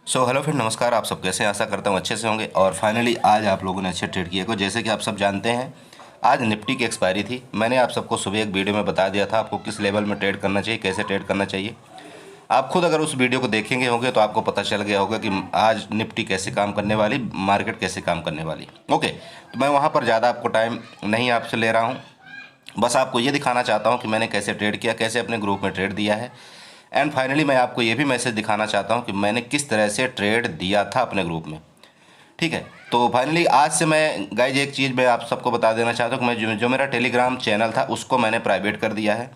Hello friend, नमस्कार। आप सब कैसे हैं? आशा करता हूँ अच्छे से होंगे। और फाइनली आज आप लोगों ने अच्छे ट्रेड किए को, जैसे कि आप सब जानते हैं आज निफ्टी की एक्सपायरी थी। मैंने आप सबको सुबह एक वीडियो में बता दिया था आपको किस लेवल में ट्रेड करना चाहिए, कैसे ट्रेड करना चाहिए। आप खुद अगर उस वीडियो को देखेंगे होंगे तो आपको पता चल गया होगा कि आज निफ्टी कैसे काम करने वाली, मार्केट कैसे काम करने वाली। ओके, तो मैं वहाँ पर ज़्यादा आपको टाइम नहीं आपसे ले रहा हूँ। बस आपको ये दिखाना चाहता हूँ कि मैंने कैसे ट्रेड किया, कैसे अपने ग्रुप में ट्रेड दिया है। एंड फाइनली मैं आपको ये भी मैसेज दिखाना चाहता हूँ कि मैंने किस तरह से ट्रेड दिया था अपने ग्रुप में। ठीक है, तो फाइनली आज से मैं गाइज एक चीज़ मैं आप सबको बता देना चाहता हूँ कि मैं जो मेरा टेलीग्राम चैनल था उसको मैंने प्राइवेट कर दिया है।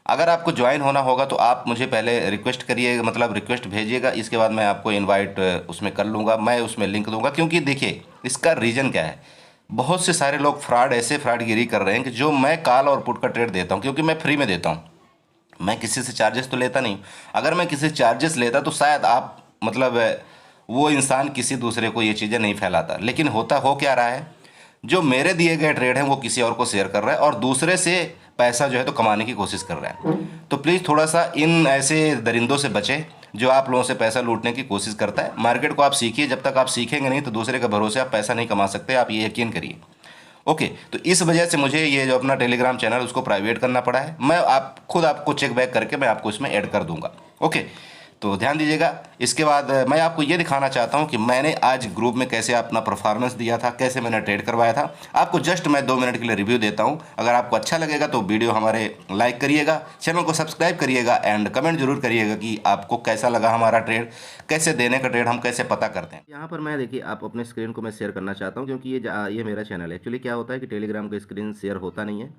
अगर आपको ज्वाइन होना होगा तो आप मुझे पहले रिक्वेस्ट करिए, मतलब रिक्वेस्ट भेजिएगा। इसके बाद मैं आपको इनवाइट उसमें कर लूँगा, मैं उसमें लिंक दूंगा। क्योंकि देखिए इसका रीज़न क्या है, बहुत से सारे लोग ऐसे फ्रॉडगिरी कर रहे हैं कि जो मैं कॉल और पुट का ट्रेड देता हूँ, क्योंकि मैं फ्री में देता हूँ, मैं किसी से चार्जेस तो लेता नहीं। अगर मैं किसी से चार्जेस लेता तो शायद आप मतलब वो इंसान किसी दूसरे को ये चीज़ें नहीं फैलाता। लेकिन होता हो क्या रहा है, जो मेरे दिए गए ट्रेड हैं वो किसी और को शेयर कर रहा है और दूसरे से पैसा जो है तो कमाने की कोशिश कर रहा है। तो प्लीज़ थोड़ा सा इन ऐसे दरिंदों से बचें जो आप लोगों से पैसा लूटने की कोशिश करता है। मार्केट को आप सीखिए, जब तक आप सीखेंगे नहीं तो दूसरे के भरोसे आप पैसा नहीं कमा सकते, आप ये यकीन करिए। ओके, तो इस वजह से मुझे ये जो अपना टेलीग्राम चैनल उसको प्राइवेट करना पड़ा है। मैं आप खुद आपको चेक बैक करके मैं आपको इसमें ऐड कर दूंगा। ओके, तो ध्यान दीजिएगा। इसके बाद मैं आपको ये दिखाना चाहता हूँ कि मैंने आज ग्रुप में कैसे अपना परफॉर्मेंस दिया था, कैसे मैंने ट्रेड करवाया था। आपको जस्ट मैं 2 मिनट के लिए रिव्यू देता हूँ। अगर आपको अच्छा लगेगा तो वीडियो हमारे लाइक करिएगा, चैनल को सब्सक्राइब करिएगा एंड कमेंट जरूर करिएगा कि आपको कैसा लगा हमारा ट्रेड, कैसे देने का ट्रेड हम कैसे पता करते हैं। यहाँ पर मैं देखिए आप अपने स्क्रीन को मैं शेयर करना चाहता हूँ, क्योंकि ये मेरा चैनल है। एक्चुअली क्या होता है कि टेलीग्राम का स्क्रीन शेयर होता नहीं है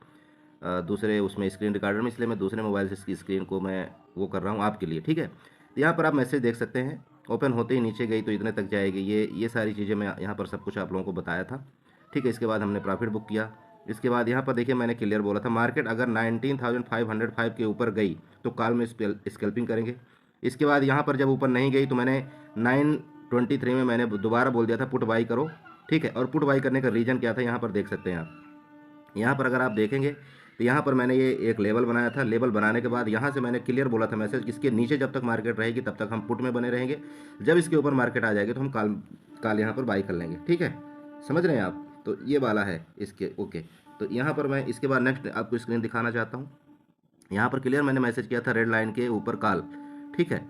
दूसरे उसमें स्क्रीन रिकॉर्डर में, इसलिए मैं दूसरे मोबाइल से इसकी स्क्रीन को मैं वो कर रहा हूँ आपके लिए। ठीक है, तो यहाँ पर आप मैसेज देख सकते हैं। ओपन होते ही नीचे गई तो इतने तक जाएगी। ये सारी चीज़ें मैं यहाँ पर सब कुछ आप लोगों को बताया था। ठीक है, इसके बाद हमने प्रॉफिट बुक किया। इसके बाद यहाँ पर देखिए मैंने क्लियर बोला था, मार्केट अगर 19,505 के ऊपर गई तो कॉल में स्कैल्पिंग करेंगे। इसके बाद यहाँ पर जब ऊपर नहीं गई तो मैंने 923 में मैंने दोबारा बोल दिया था पुट बाई करो। ठीक है, और पुट बाई करने का रीज़न क्या था यहाँ पर देख सकते हैं आप। यहाँ पर अगर आप देखेंगे तो यहाँ पर मैंने ये एक लेवल बनाया था। लेवल बनाने के बाद यहाँ से मैंने क्लियर बोला था मैसेज, इसके नीचे जब तक मार्केट रहेगी तब तक हम पुट में बने रहेंगे। जब इसके ऊपर मार्केट आ जाएगी तो हम काल काल यहाँ पर बाई कर लेंगे। ठीक है, समझ रहे हैं आप? तो ये वाला है इसके। ओके, तो यहाँ पर मैं इसके बाद नेक्स्ट आपको स्क्रीन दिखाना चाहता हूँ। यहाँ पर क्लियर मैंने मैसेज किया था रेड लाइन के ऊपर कॉल। ठीक है,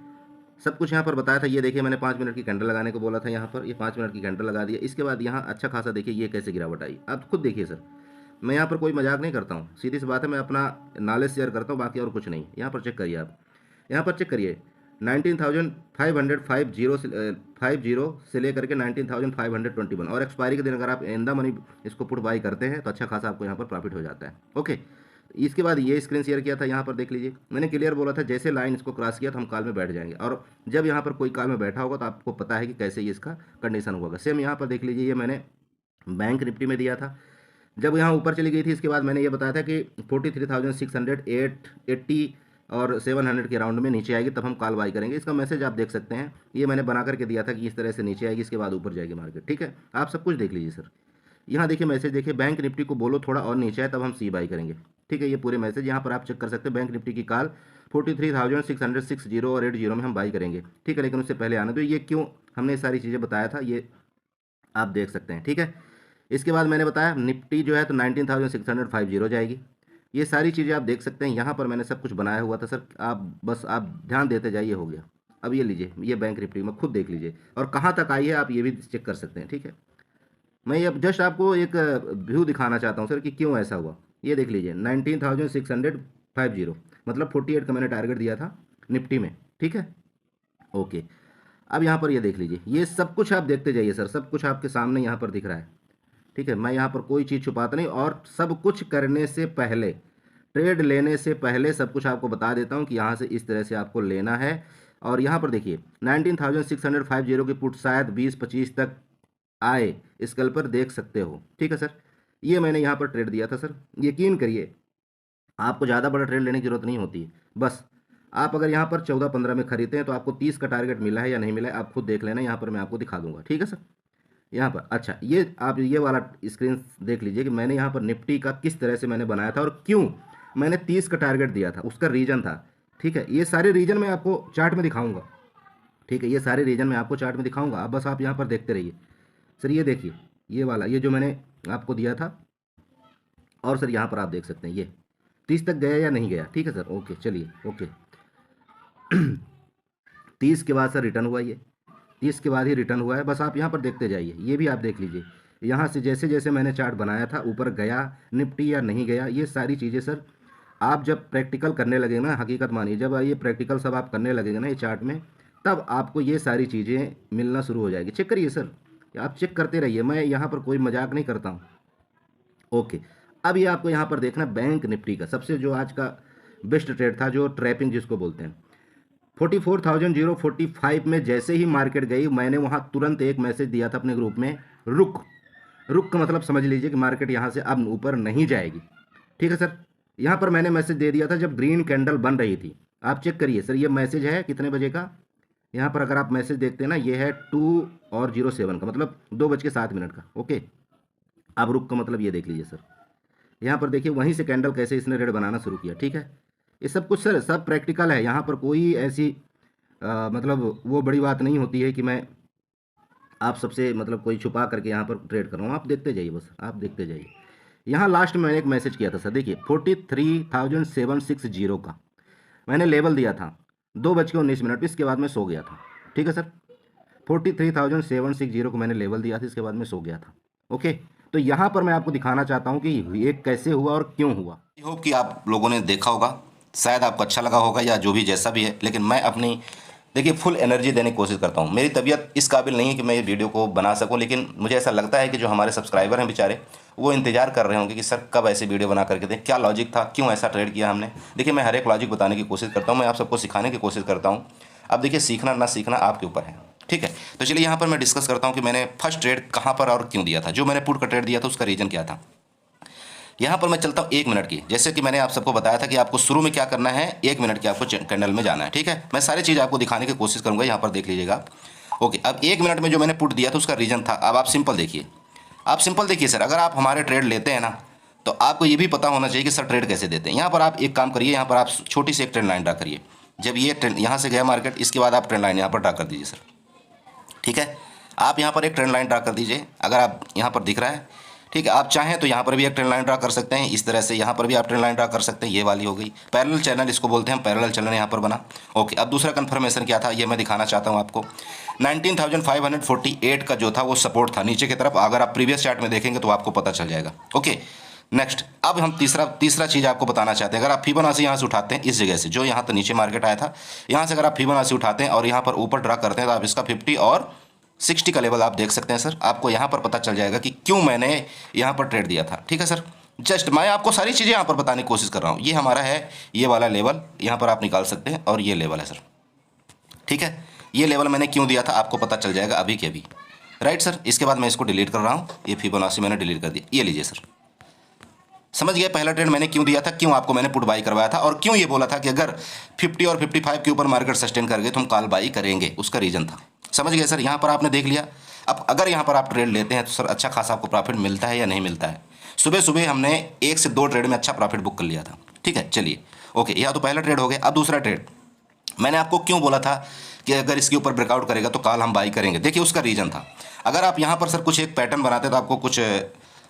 सब कुछ यहाँ पर बताया था। ये देखिए मैंने 5 मिनट की कैंडल लगाने को बोला था, यहाँ पर ये 5 मिनट की कैंडल लगा दिया। इसके बाद यहाँ अच्छा खासा देखिए ये कैसे गिरावट आई, आप खुद देखिए सर। मैं यहाँ पर कोई मजाक नहीं करता हूँ, सीधी सी बात है, मैं अपना नॉलेज शेयर करता हूँ, बाकी और कुछ नहीं। यहाँ पर चेक करिए आप, यहाँ पर चेक करिए 19,550 से 50 से लेकर के 19,521, और एक्सपायरी के दिन अगर आप इन द मनी इसको पुट बाई करते हैं तो अच्छा खासा आपको यहाँ पर प्रॉफिट हो जाता है। ओके, इसके बाद ये स्क्रीन शेयर किया था, यहाँ पर देख लीजिए मैंने क्लियर बोला था जैसे लाइन इसको क्रॉस किया तो हम कॉल में बैठ जाएंगे। और जब यहाँ पर कोई कॉल में बैठा होगा तो आपको पता है कि कैसे ये इसका कंडीशन होगा। सेम यहाँ पर देख लीजिए, ये मैंने बैंक निफ्टी में दिया था। जब यहाँ ऊपर चली गई थी इसके बाद मैंने ये बताया था कि 43,680 और 700 के राउंड में नीचे आएगी तब हम कॉल बाई करेंगे। इसका मैसेज आप देख सकते हैं, ये मैंने बना करके दिया था कि इस तरह से नीचे आएगी, इसके बाद ऊपर जाएगी मार्केट। ठीक है, आप सब कुछ देख लीजिए सर। यहाँ देखिए मैसेज देखिए, बैंक निफ्टी को बोलो थोड़ा और नीचे आए तब हम सी बाई करेंगे। ठीक है, ये पूरे मैसेज यहाँ पर आप चेक कर सकते हैं। बैंक निफ्टी की कॉल 43,660 और 80 में हम बाई करेंगे। ठीक है, लेकिन उससे पहले आना, तो ये क्यों हमने सारी चीज़ें बताया था ये आप देख सकते हैं। ठीक है, इसके बाद मैंने बताया निफ्टी जो है तो 19,650 जाएगी। ये सारी चीज़ें आप देख सकते हैं, यहाँ पर मैंने सब कुछ बनाया हुआ था सर। आप बस आप ध्यान देते जाइए, हो गया। अब ये लीजिए, ये बैंक निफ्टी में खुद देख लीजिए और कहाँ तक आई है आप ये भी चेक कर सकते हैं। ठीक है, मैं ये जस्ट आपको एक व्यू दिखाना चाहता हूँ सर कि क्यों ऐसा हुआ। ये देख लीजिए 19,650, मतलब 48 का मैंने टारगेट दिया था निफ्टी में। ठीक है, ओके। अब यहाँ पर ये देख लीजिए, ये सब कुछ आप देखते जाइए सर, सब कुछ आपके सामने यहाँ पर दिख रहा है। ठीक है, मैं यहाँ पर कोई चीज़ छुपाता नहीं, और सब कुछ करने से पहले, ट्रेड लेने से पहले सब कुछ आपको बता देता हूँ कि यहाँ से इस तरह से आपको लेना है। और यहाँ पर देखिए 19,650 की पुट शायद 20-25 तक आए, स्कल पर देख सकते हो। ठीक है सर, ये मैंने यहाँ पर ट्रेड दिया था सर। यकीन करिए आपको ज़्यादा बड़ा ट्रेड लेने की जरूरत नहीं होती है। बस आप अगर यहाँ पर 14-15 में खरीदते हैं तो आपको 30 का टारगेट मिला है या नहीं मिला है आप खुद देख लेना, यहाँ पर मैं आपको दिखा दूंगा। ठीक है सर, यहाँ पर अच्छा ये आप ये वाला स्क्रीन देख लीजिए कि मैंने यहाँ पर निफ्टी का किस तरह से मैंने बनाया था और क्यों मैंने 30 का टारगेट दिया था, उसका रीज़न था। ठीक है, ये सारे रीज़न मैं आपको चार्ट में दिखाऊंगा। ठीक है, ये सारे रीजन मैं आपको चार्ट में दिखाऊंगा, अब बस आप यहाँ पर देखते रहिए। सर ये देखिए, ये वाला, ये जो मैंने आपको दिया था, और सर यहाँ पर आप देख सकते हैं ये 30 तक गया या नहीं गया। ठीक है सर, ओके चलिए, ओके 30 के बाद सर रिटर्न हुआ, ये 30 के बाद ही रिटर्न हुआ है। बस आप यहाँ पर देखते जाइए, ये भी आप देख लीजिए, यहाँ से जैसे जैसे मैंने चार्ट बनाया था ऊपर गया निफ्टी या नहीं गया, ये सारी चीज़ें सर आप जब प्रैक्टिकल करने लगेंगे ना, हकीकत मानिए, जब ये प्रैक्टिकल सब आप करने लगेंगे ना ये चार्ट में, तब आपको ये सारी चीज़ें मिलना शुरू हो जाएगी। चेक करिए सर, आप चेक करते रहिए, मैं यहाँ पर कोई मजाक नहीं करता हूँ। ओके, अब ये आपको यहाँ पर देखना बैंक निफ्टी का सबसे जो आज का बेस्ट ट्रेड था, जो ट्रैपिंग जिसको बोलते हैं, 44,045 में जैसे ही मार्केट गई, मैंने वहाँ तुरंत एक मैसेज दिया था अपने ग्रुप में, रुक। रुक का मतलब समझ लीजिए कि मार्केट यहाँ से अब ऊपर नहीं जाएगी। ठीक है सर, यहाँ पर मैंने मैसेज दे दिया था जब ग्रीन कैंडल बन रही थी। आप चेक करिए सर, ये मैसेज है कितने बजे का, यहाँ पर अगर आप मैसेज देखते हैं ना, ये है 2:07 का, मतलब 2:07 का। ओके, अब रुक का मतलब ये देख लीजिए सर, यहाँ पर देखिए वहीं से कैंडल कैसे इसने रेड बनाना शुरू किया। ठीक है, ये सब कुछ सर सब प्रैक्टिकल है, यहाँ पर कोई ऐसी मतलब वो बड़ी बात नहीं होती है कि मैं आप सबसे मतलब कोई छुपा करके यहाँ पर ट्रेड कर रहा हूँ। आप देखते जाइए, बस आप देखते जाइए। यहाँ लास्ट में मैंने एक मैसेज किया था सर, देखिए 43,760 का मैंने लेवल दिया था 2:19, इसके बाद मैं सो गया था। ठीक है सर, 43,760 को मैंने लेवल दिया था, इसके बाद मैं सो गया था। ओके, तो यहाँ पर मैं आपको दिखाना चाहता हूँ कि ये कैसे हुआ और क्यों हुआ। आई होप कि आप लोगों ने देखा होगा, शायद आपको अच्छा लगा होगा या जो भी जैसा भी है, लेकिन मैं अपनी देखिए फुल एनर्जी देने की कोशिश करता हूँ। मेरी तबीयत इस काबिल नहीं है कि मैं ये वीडियो को बना सकूँ, लेकिन मुझे ऐसा लगता है कि जो हमारे सब्सक्राइबर हैं बेचारे, वो इंतजार कर रहे होंगे कि सर कब ऐसी वीडियो बना करके दें, क्या लॉजिक था, क्यों ऐसा ट्रेड किया हमने। देखिए मैं हर एक लॉजिक बताने की कोशिश करता हूँ, मैं आप सबको सिखाने की कोशिश करता हूँ। अब देखिए सीखना ना सीखना आपके ऊपर है। ठीक है, तो चलिए यहाँ पर मैं डिस्कस करता हूँ कि मैंने फर्स्ट ट्रेड कहाँ पर और क्यों दिया था। जो मैंने पुट का ट्रेड दिया था उसका रीज़न क्या था। यहाँ पर मैं चलता हूँ 1 मिनट की, जैसे कि मैंने आप सबको बताया था कि आपको शुरू में क्या करना है, 1 मिनट की आपको कैंडल में जाना है। ठीक है, मैं सारी चीज़ आपको दिखाने की कोशिश करूँगा, यहाँ पर देख लीजिएगा आप। ओके, अब 1 मिनट में जो मैंने पुट दिया था उसका रीज़न था। अब आप सिंपल देखिए, आप सिंपल देखिए सर, अगर आप हमारे ट्रेड लेते हैं ना, तो आपको ये भी पता होना चाहिए कि सर ट्रेड कैसे देते हैं। यहाँ पर आप एक काम करिए, यहाँ पर आप छोटी सी एक ट्रेंड लाइन ड्रा करिए। जब ये ट्रेंड यहाँ से गया मार्केट, इसके बाद आप ट्रेंड लाइन यहाँ पर ड्रा कर दीजिए सर। ठीक है, आप यहाँ पर एक ट्रेंड लाइन ड्रा कर दीजिए, अगर आप यहाँ पर दिख रहा है। ठीक है, आप चाहें तो यहाँ पर भी एक ट्रेंड लाइन ड्रा कर सकते हैं, इस तरह से यहाँ पर भी आप ट्रेंड लाइन ड्रा कर सकते हैं। ये वाली हो गई पैरेलल चैनल, इसको बोलते हैं, पैरेलल चैनल यहाँ पर बना। ओके, अब दूसरा कंफर्मेशन क्या था ये मैं दिखाना चाहता हूँ आपको। 19,548 का जो था वो सपोर्ट था नीचे की तरफ, अगर आप प्रीवियस चार्ट में देखेंगे तो आपको पता चल जाएगा। ओके, नेक्स्ट अब हम तीसरा चीज़ आपको बताना चाहते हैं। अगर आप फिबोनाची यहाँ से उठाते हैं, इस जगह से जो यहाँ तो नीचे मार्केट आया था, यहाँ से अगर आप फिबोनाची उठाते हैं और यहाँ पर ऊपर ड्रा करते हैं, तो आप इसका 50 और 60 का लेवल आप देख सकते हैं सर। आपको यहाँ पर पता चल जाएगा कि क्यों मैंने यहाँ पर ट्रेड दिया था। ठीक है सर, जस्ट मैं आपको सारी चीज़ें यहाँ पर बताने की कोशिश कर रहा हूँ। ये हमारा है, ये वाला लेवल यहाँ पर आप निकाल सकते हैं, और ये लेवल है सर। ठीक है, ये लेवल मैंने क्यों दिया था आपको पता चल जाएगा अभी के अभी। राइट सर, इसके बाद मैं इसको डिलीट कर रहा हूँ, ये फिबोनाची मैंने डिलीट कर दिया। ये लीजिए सर, समझ गए पहला ट्रेड मैंने क्यों दिया था, क्यों आपको मैंने पुट बाई करवाया था, और क्यों ये बोला था कि अगर 50 और 55 के ऊपर मार्केट सस्टेन कर गए तो हम कॉल बाई करेंगे, उसका रीज़न था। समझ गए सर, यहाँ पर आपने देख लिया। अब अगर यहाँ पर आप ट्रेड लेते हैं तो सर अच्छा खासा आपको प्रॉफिट मिलता है या नहीं मिलता है। सुबह सुबह हमने 1 से 2 ट्रेड में अच्छा प्रॉफिट बुक कर लिया था। ठीक है, चलिए ओके, यह तो पहला ट्रेड हो गया। अब दूसरा ट्रेड मैंने आपको क्यों बोला था कि अगर इसके ऊपर ब्रेकआउट करेगा तो कॉल हम बाई करेंगे। देखिए उसका रीज़न था, अगर आप यहाँ पर सर कुछ एक पैटर्न बनाते तो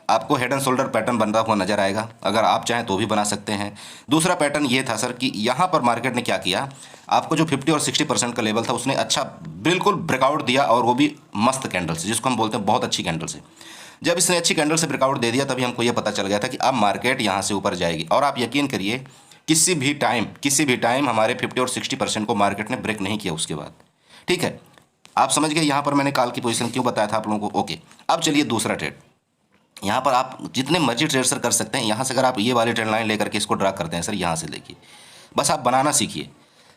आपको हेड एंड शोल्डर पैटर्न बनता हुआ नजर आएगा, अगर आप चाहें तो भी बना सकते हैं। दूसरा पैटर्न ये था सर कि यहाँ पर मार्केट ने क्या किया, आपको जो 50 और 60% का लेवल था उसने अच्छा बिल्कुल ब्रेकआउट दिया, और वो भी मस्त कैंडल से, जिसको हम बोलते हैं बहुत अच्छी कैंडल से। जब इसने अच्छी कैंडल से ब्रेकआउट दे दिया तभी हमको ये पता चल गया था कि अब मार्केट यहाँ से ऊपर जाएगी। और आप यकीन करिए किसी भी टाइम हमारे 50 और 60% को मार्केट ने ब्रेक नहीं किया उसके बाद। ठीक है, आप समझ गए यहाँ पर मैंने कॉल की पोजीशन क्यों बताया था आप लोगों को। ओके, अब चलिए दूसरा ट्रेड। यहाँ पर आप जितने मर्जी ट्रेड सर कर सकते हैं। यहाँ से अगर आप ये वाली ट्रेंड लाइन लेकर के इसको ड्रा करते हैं सर, यहाँ से देखिए, बस आप बनाना सीखिए।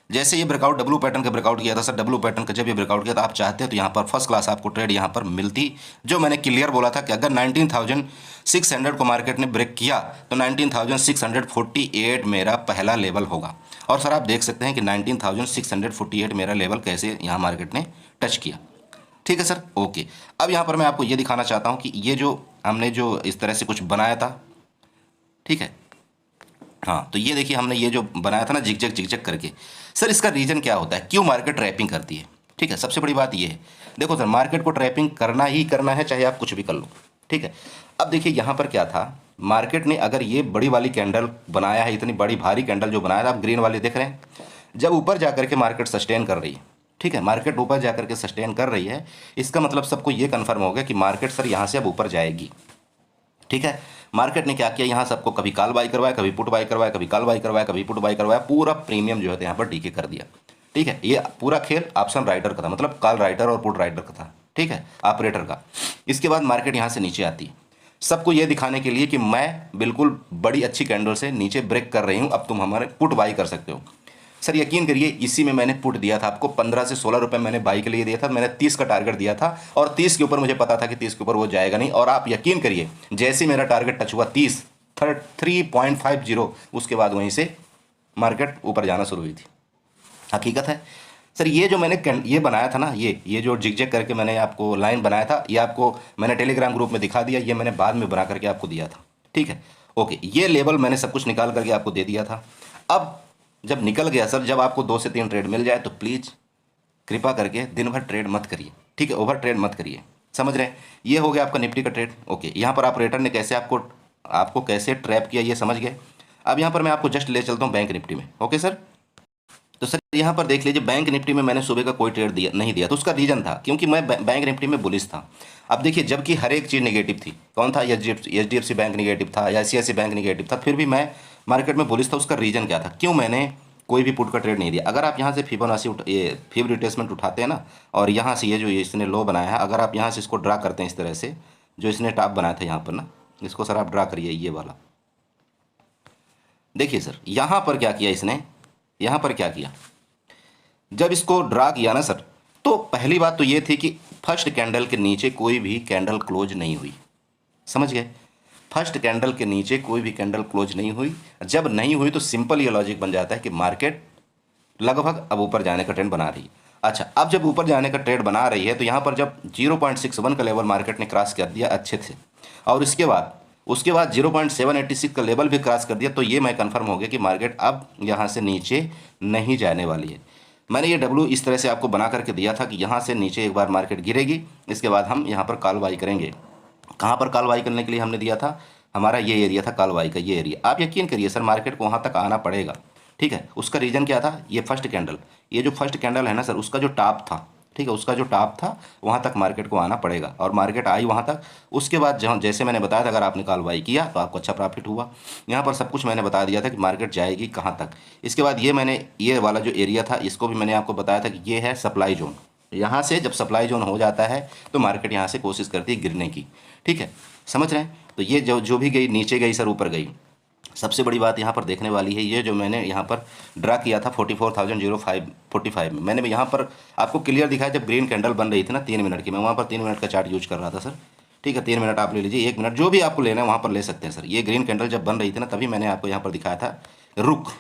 जैसे ये ब्रेकआउट डब्लू पैटर्न का ब्रेकआउट किया था सर, डब्लू पैटर्न का जब ये ब्रेकआउट किया था, आप चाहते हैं तो यहाँ पर फर्स्ट क्लास आपको ट्रेड यहाँ पर मिलती। जो मैंने क्लियर बोला था कि अगर 19,600 को मार्केट ने ब्रेक किया तो 19,648 मेरा पहला लेवल होगा। और सर आप देख सकते हैं कि 19,648 मेरा लेवल कैसे यहाँ मार्केट ने टच किया। ठीक है सर, ओके। अब यहाँ पर मैं आपको ये दिखाना चाहता हूँ कि ये जो हमने जो इस तरह से कुछ बनाया था, ठीक है, हाँ, तो ये देखिए हमने ये जो बनाया था ना जिग जग करके, सर इसका रीज़न क्या होता है, क्यों मार्केट ट्रैपिंग करती है। ठीक है, सबसे बड़ी बात ये है। देखो सर, मार्केट को ट्रैपिंग करना ही करना है, चाहे आप कुछ भी कर लो। ठीक है, अब देखिए यहाँ पर क्या था, मार्केट ने अगर ये बड़ी वाली कैंडल बनाया है, इतनी बड़ी भारी कैंडल जो बनाया था, आप ग्रीन वाली देख रहे हैं, जब ऊपर जाकर के मार्केट सस्टेन कर रही है, ठीक है, मार्केट ऊपर जाकर के सस्टेन कर रही है, इसका मतलब सबको ये कंफर्म हो गया कि मार्केट सर यहाँ से अब ऊपर जाएगी। ठीक है, मार्केट ने क्या किया, यहाँ सबको कभी कॉल बाई करवाया, कभी पुट बाई करवाया, कभी कॉल बाई करवाया, कभी पुट बाई करवाया, पूरा प्रीमियम जो है यहाँ पर डीके कर दिया। ठीक है, ये पूरा खेल ऑप्शन राइटर का था, मतलब कॉल राइटर और पुट राइटर का था। ठीक है, ऑपरेटर का। इसके बाद मार्केट यहाँ से नीचे आती है, सबको ये दिखाने के लिए कि मैं बिल्कुल बड़ी अच्छी कैंडल से नीचे ब्रेक कर रही हूँ, अब तुम हमारे पुट बाई कर सकते हो। सर यकीन करिए, इसी में मैंने पुट दिया था आपको 15 से 16 रुपए मैंने बाई के लिए दिया था, मैंने 30 का टारगेट दिया था, और 30 के ऊपर मुझे पता था कि 30 के ऊपर वो जाएगा नहीं, और आप यकीन करिए जैसे मेरा टारगेट टच हुआ 30 3.50, उसके बाद वहीं से मार्केट ऊपर जाना शुरू हुई थी। हकीकत है सर, ये जो मैंने ये बनाया था ना, ये जो जिग करके मैंने आपको लाइन बनाया था, ये आपको मैंने टेलीग्राम ग्रुप में दिखा दिया, ये मैंने बाद में बना करके आपको दिया था। ठीक है, ओके, ये लेवल मैंने सब कुछ निकाल करके आपको दे दिया था। अब जब निकल गया सर, जब आपको 2 से 3 ट्रेड मिल जाए तो प्लीज़ कृपा करके दिन भर ट्रेड मत करिए। ठीक है, ओवर ट्रेड मत करिए, समझ रहे हैं। ये हो गया आपका निफ्टी का ट्रेड। ओके, यहाँ पर ऑपरेटर ने कैसे आपको कैसे ट्रैप किया ये समझ गए। अब यहाँ पर मैं आपको जस्ट ले चलता हूँ बैंक निफ्टी में। ओके सर, तो सर यहाँ पर देख लीजिए, बैंक निफ्टी में मैंने सुबह का कोई ट्रेड नहीं दिया, तो उसका रीजन था क्योंकि मैं बैंक निफ्टी में बुलिश था। अब देखिए, जबकि हर एक चीज़ नेगेटिव थी, कौन था, एचडीएफसी बैंक नेगेटिव था, या ICICI बैंक नेगेटिव था, फिर भी मैं मार्केट में बुलिश था। उसका रीजन क्या था, क्यों मैंने कोई भी पुट का ट्रेड नहीं दिया। अगर आप यहाँ से फिबोनाची ये फिब रिट्रेसमेंट उठाते हैं ना, और यहाँ से ये जो इसने लो बनाया है, अगर आप यहाँ से इसको ड्रा करते हैं इस तरह से, जो इसने टॉप बनाया था यहाँ पर ना, इसको सर आप ड्रा करिए, ये वाला देखिए सर, यहाँ पर क्या किया इसने, यहाँ पर क्या किया, जब इसको ड्रा किया ना सर, तो पहली बात तो ये थी कि फर्स्ट कैंडल के नीचे कोई भी कैंडल क्लोज नहीं हुई, समझ गए। फर्स्ट कैंडल के नीचे कोई भी कैंडल क्लोज नहीं हुई। जब नहीं हुई तो सिंपल ये लॉजिक बन जाता है कि मार्केट लगभग अब ऊपर जाने का ट्रेंड बना रही है। अच्छा, अब जब ऊपर जाने का ट्रेंड बना रही है, तो यहाँ पर जब 0.61 का लेवल मार्केट ने क्रॉस कर दिया अच्छे से, और उसके बाद 0.786 का लेवल भी क्रॉस कर दिया, तो ये मैं कंफर्म हो गया कि मार्केट अब यहाँ से नीचे नहीं जाने वाली है। मैंने ये डब्ल्यू इस तरह से आपको बना करके दिया था कि यहाँ से नीचे एक बार मार्केट गिरेगी, इसके बाद हम यहाँ पर कॉल बाई करेंगे। कहाँ पर कॉल बाई करने के लिए हमने दिया था, हमारा ये एरिया था कॉल बाई का, ये एरिया। आप यकीन करिए सर, मार्केट को वहाँ तक आना पड़ेगा। ठीक है, उसका रीज़न क्या था, ये फर्स्ट कैंडल, ये जो फर्स्ट कैंडल है ना सर, उसका जो टॉप था, ठीक है, उसका जो टॉप था वहाँ तक मार्केट को आना पड़ेगा, और मार्केट आई वहाँ तक। उसके बाद जहाँ जैसे मैंने बताया था, अगर आपने कॉल बाई किया तो आपको अच्छा प्रॉफिट हुआ। यहाँ पर सब कुछ मैंने बता दिया था कि मार्केट जाएगी कहाँ तक। इसके बाद ये वाला जो एरिया था, इसको भी मैंने आपको बताया था कि ये है सप्लाई जोन। यहाँ से जब सप्लाई जोन हो जाता है तो मार्केट यहाँ से कोशिश करती है गिरने की। ठीक है, समझ रहे हैं। तो ये जो भी गई, नीचे गई सर, ऊपर गई। सबसे बड़ी बात यहाँ पर देखने वाली है, ये जो मैंने यहाँ पर ड्रा किया था 44,045 में, मैंने यहाँ पर आपको क्लियर दिखाया जब ग्रीन कैंडल बन रही थी ना 3 मिनट की, मैं वहाँ पर 3 मिनट का चार्ट यूज कर रहा था सर। ठीक है, 3 मिनट आप ले लीजिए, 1 मिनट, जो भी आपको लेना है वहाँ पर ले सकते हैं सर। ये ग्रीन कैंडल जब बन रही थी ना, तभी मैंने आपको यहाँ पर दिखाया था रुक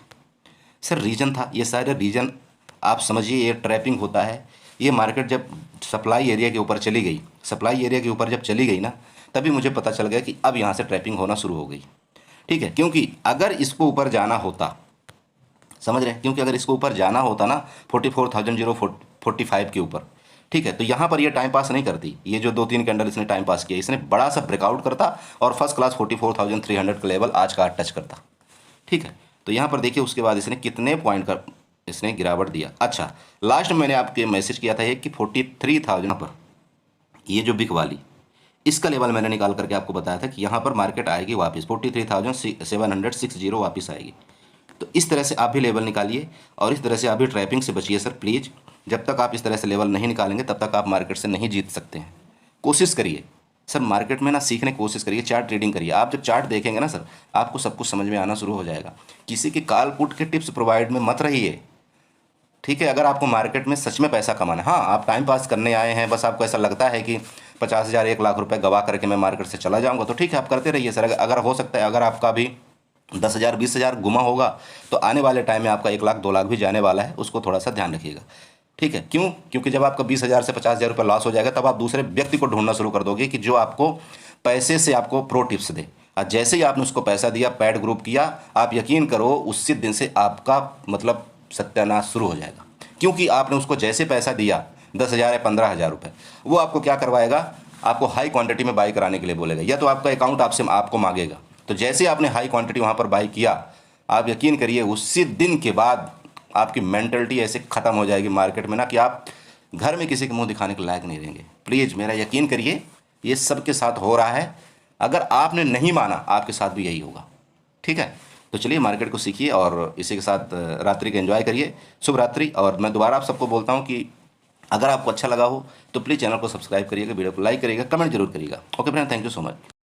सर, रीजन था ये सारे रीजन। आप समझिए, ये ट्रैपिंग होता है। ये मार्केट जब सप्लाई एरिया के ऊपर चली गई, सप्लाई एरिया के ऊपर जब चली गई ना, तभी मुझे पता चल गया कि अब यहाँ से ट्रैपिंग होना शुरू हो गई। ठीक है, क्योंकि अगर इसको ऊपर जाना होता, समझ रहे हैं, क्योंकि अगर इसको ऊपर जाना होता ना 44,045 के ऊपर, ठीक है, तो यहाँ पर ये टाइम पास नहीं करती। ये जो 2-3 कैंडल इसने टाइम पास किया, इसने बड़ा सा ब्रेकआउट करता और फर्स्ट क्लास 44,300 का लेवल आज का टच करता। ठीक है, तो यहाँ पर देखिए उसके बाद इसने कितने पॉइंट का इसने गिरावट दिया। अच्छा, लास्ट में मैंने आपके मैसेज किया था एक कि 43,000 पर, ये जो बिग वाली, इसका लेवल मैंने निकाल करके आपको बताया था कि यहाँ पर मार्केट आएगी वापस 43,760 वापस आएगी। तो इस तरह से आप भी लेवल निकालिए, और इस तरह से आप भी ट्रैपिंग से बचिए सर प्लीज़। जब तक आप इस तरह से लेवल नहीं निकालेंगे तब तक आप मार्केट से नहीं जीत सकते हैं। कोशिश करिए सर, मार्केट में ना सीखने की कोशिश करिए, चार्ट ट्रेडिंग करिए। आप जब चार्ट देखेंगे ना सर, आपको सब कुछ समझ में आना शुरू हो जाएगा। किसी के कॉल पुट के टिप्स प्रोवाइड में मत रहिए। ठीक है, अगर आपको मार्केट में सच में पैसा कमाना है, हाँ आप टाइम पास करने आए हैं, बस आपको ऐसा लगता है कि 50,000 1 लाख रुपए गवा करके मैं मार्केट से चला जाऊंगा, तो ठीक है आप करते रहिए सर। अगर हो सकता है, अगर आपका भी 10,000 20,000 गुमा होगा, तो आने वाले टाइम में आपका 1 लाख 2 लाख भी जाने वाला है, उसको थोड़ा सा ध्यान रखिएगा। ठीक है, क्यों? क्योंकि जब आपका 20,000 से 50,000 रुपये लॉस हो जाएगा, तब आप दूसरे व्यक्ति को ढूंढना शुरू कर दोगे कि जो आपको पैसे से आपको प्रो टिप्स दे। और जैसे ही आपने उसको पैसा दिया, पैड ग्रुप किया, आप यकीन करो उसी दिन से आपका मतलब सत्यानाश शुरू हो जाएगा। क्योंकि आपने उसको जैसे पैसा दिया, 10,000 या 15,000 रुपये, वो आपको क्या करवाएगा, आपको हाई क्वांटिटी में बाई कराने के लिए बोलेगा, या तो आपका अकाउंट आपको मांगेगा। तो जैसे ही आपने हाई क्वांटिटी वहाँ पर बाई किया, आप यकीन करिए उसी दिन के बाद आपकी मेंटलिटी ऐसे ख़त्म हो जाएगी मार्केट में ना, कि आप घर में किसी के मुंह दिखाने के लायक नहीं रहेंगे। प्लीज़ मेरा यकीन करिए, ये सबके साथ हो रहा है। अगर आपने नहीं माना, आपके साथ भी यही होगा। ठीक है, तो चलिए मार्केट को सीखिए और इसी के साथ रात्रि का एंजॉय करिए। शुभ रात्रि। और मैं दोबारा आप सबको बोलता हूँ कि अगर आपको अच्छा लगा हो तो प्लीज़ चैनल को सब्सक्राइब करिएगा, वीडियो को लाइक करिएगा, कमेंट जरूर करिएगा। Okay friend, thank you so much.